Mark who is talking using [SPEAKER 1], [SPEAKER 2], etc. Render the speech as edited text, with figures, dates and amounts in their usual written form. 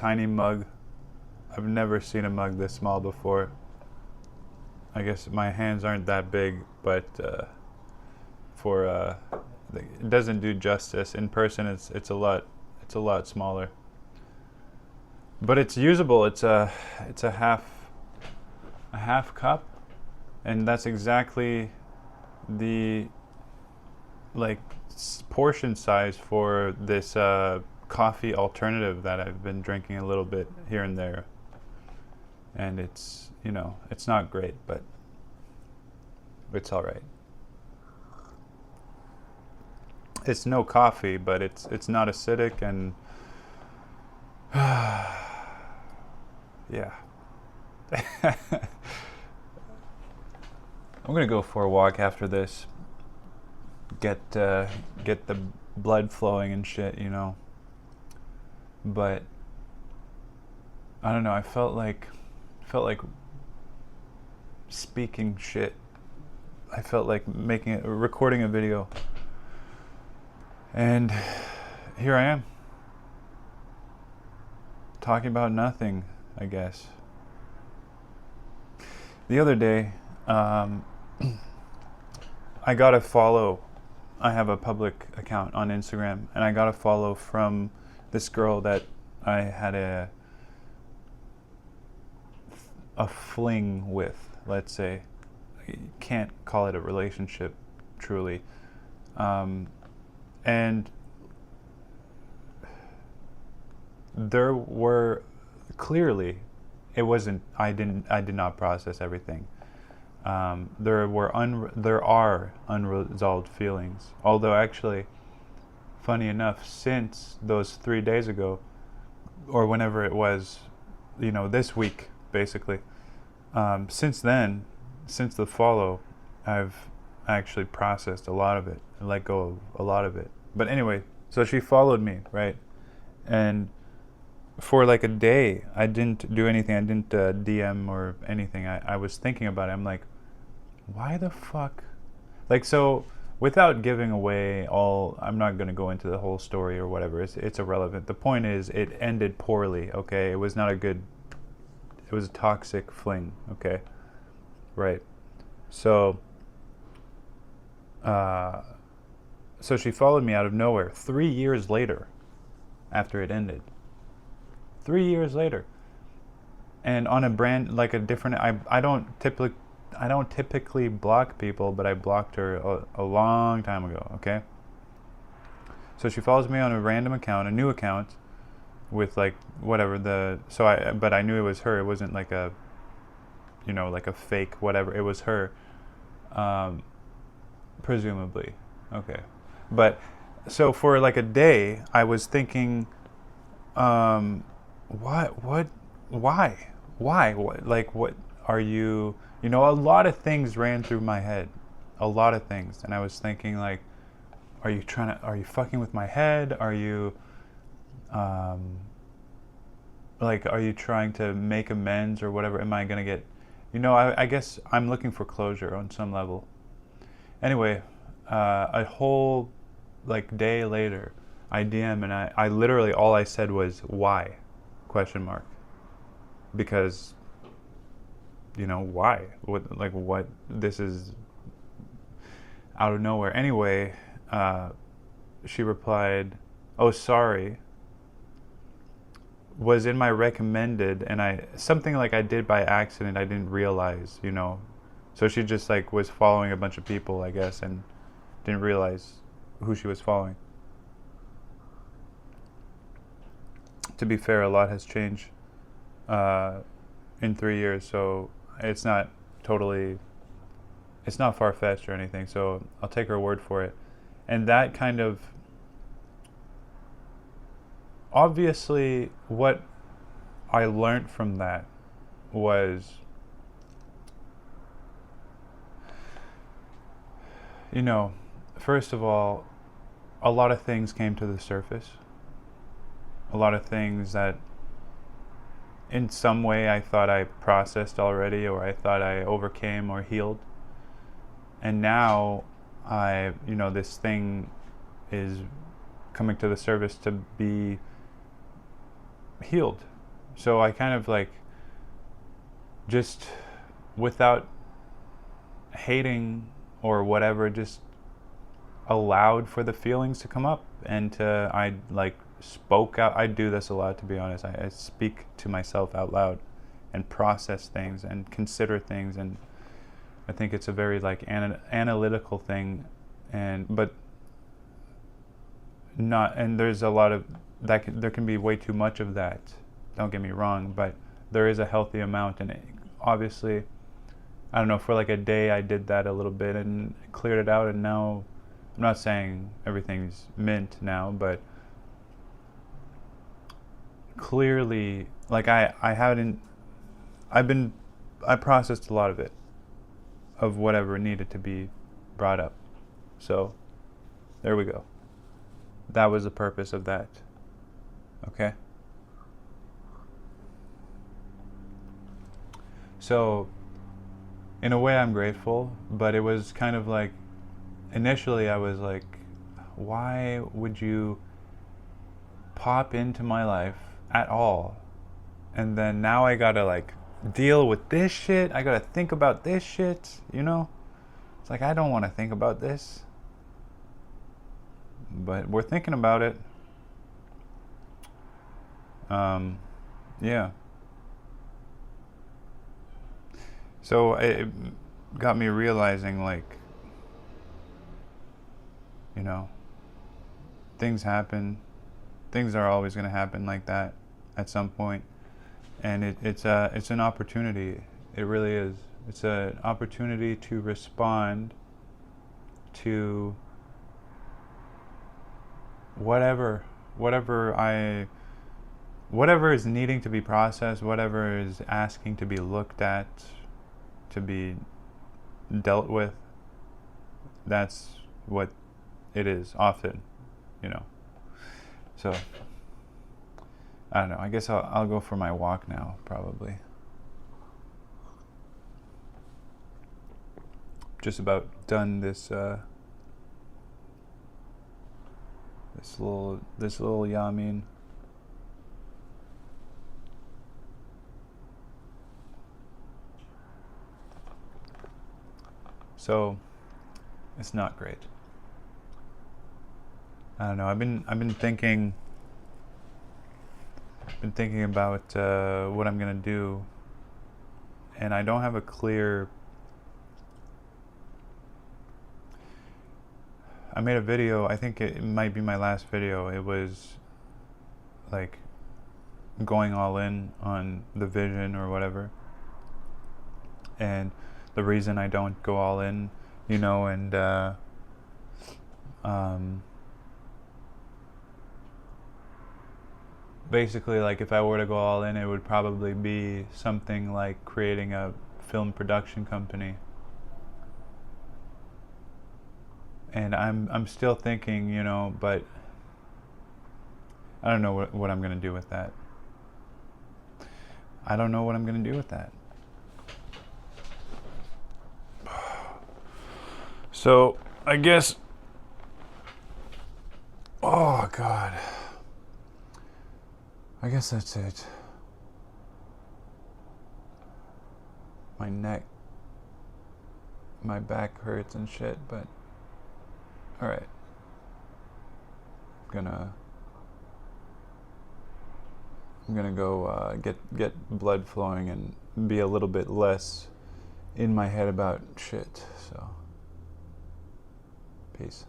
[SPEAKER 1] tiny mug. I've never seen a mug this small before. I guess my hands aren't that big, but it doesn't do justice. In person, it's a lot smaller. But it's usable. It's a half cup, and that's exactly the like portion size for this coffee alternative that I've been drinking a little bit here and there. And it's, it's not great, but it's all right. It's no coffee, but it's not acidic, and yeah. I'm gonna go for a walk after this. Get the blood flowing and shit, But I don't know. I felt like speaking shit. I felt like recording a video, and here I am talking about nothing, I guess. The other day, I got a follow. I have a public account on Instagram, and I got a follow from this girl that I had a fling with, let's say. You can't call it a relationship, truly. And there were clearly, I did not process everything. There are unresolved feelings. Although actually, funny enough, since those 3 days ago, or whenever it was, this week, basically, since then, since the follow, I've actually processed a lot of it and let go of a lot of it. But anyway, so she followed me, right? And for like a day, I didn't do anything. I didn't DM or anything. I was thinking about it. I'm like, why the fuck? Like, so without giving away I'm not going to go into the whole story or whatever. It's irrelevant. The point is, it ended poorly, okay? It was a toxic fling, okay? Right. So she followed me out of nowhere 3 years later after it ended. 3 years later. And on a brand, like a different, I don't typically block people, but I blocked her a long time ago, okay? So she follows me on a random account, a new account, with like whatever but I knew it was her. It wasn't like a, like a fake whatever. It was her, presumably. Okay. But so for like a day, I was thinking, why, like, what are you, a lot of things ran through my head, a lot of things. And I was thinking, like, are you fucking with my head? Are you, like, are you trying to make amends or whatever? Am I going to get, I guess I'm looking for closure on some level. Anyway, a whole, like, day later, I DM, and I literally, all I said was, why? ? Because, why? What? This is out of nowhere. Anyway, she replied, oh, sorry, was in my recommended, and something like I did by accident, I didn't realize, So she just like was following a bunch of people, I guess, and didn't realize who she was following. To be fair, a lot has changed in 3 years, so it's not far-fetched or anything, so I'll take her word for it. And that kind of, obviously, what I learned from that was, first of all, a lot of things came to the surface. A lot of things that in some way I thought I processed already, or I thought I overcame or healed. And now this thing is coming to the surface to be healed, So I kind of like just without hating or whatever, just allowed for the feelings to come up, and I like spoke out. I do this a lot, to be honest. I speak to myself out loud and process things and consider things, and I think it's a very like analytical thing, but not, and there's a lot of that there can be way too much of that, don't get me wrong, but there is a healthy amount, and obviously I don't know, for like a day I did that a little bit and cleared it out, and now I'm not saying everything's mint now, but clearly like I processed a lot of it, of whatever needed to be brought up. So there we go. That was the purpose of that. Okay? So in a way I'm grateful, but it was kind of like, initially I was like, why would you pop into my life at all? And then now I gotta like deal with this shit. I gotta think about this shit, you know? It's like, I don't want to think about this, but we're thinking about it. Yeah. So it got me realizing, like, you know, things happen. Things are always going to happen like that at some point. And it's an opportunity. It really is. It's an opportunity to respond to whatever is needing to be processed, whatever is asking to be looked at, to be dealt with. That's what it is often, you know. So I don't know, I guess I'll go for my walk now, probably. Just about done this this little yamin. So it's not great. I don't know. I've been thinking about what I'm gonna do, and I don't have a clear. I made a video, I think it might be my last video. It was like going all in on the vision or whatever. And the reason I don't go all in, you know, and basically, like, if I were to go all in, it would probably be something like creating a film production company. And I'm still thinking, you know, but I don't know what I'm going to do with that. I don't know what I'm going to do with that. So, I guess, oh God, I guess that's it. My neck, my back hurts and shit, but alright. I'm gonna go get blood flowing and be a little bit less in my head about shit, so peace.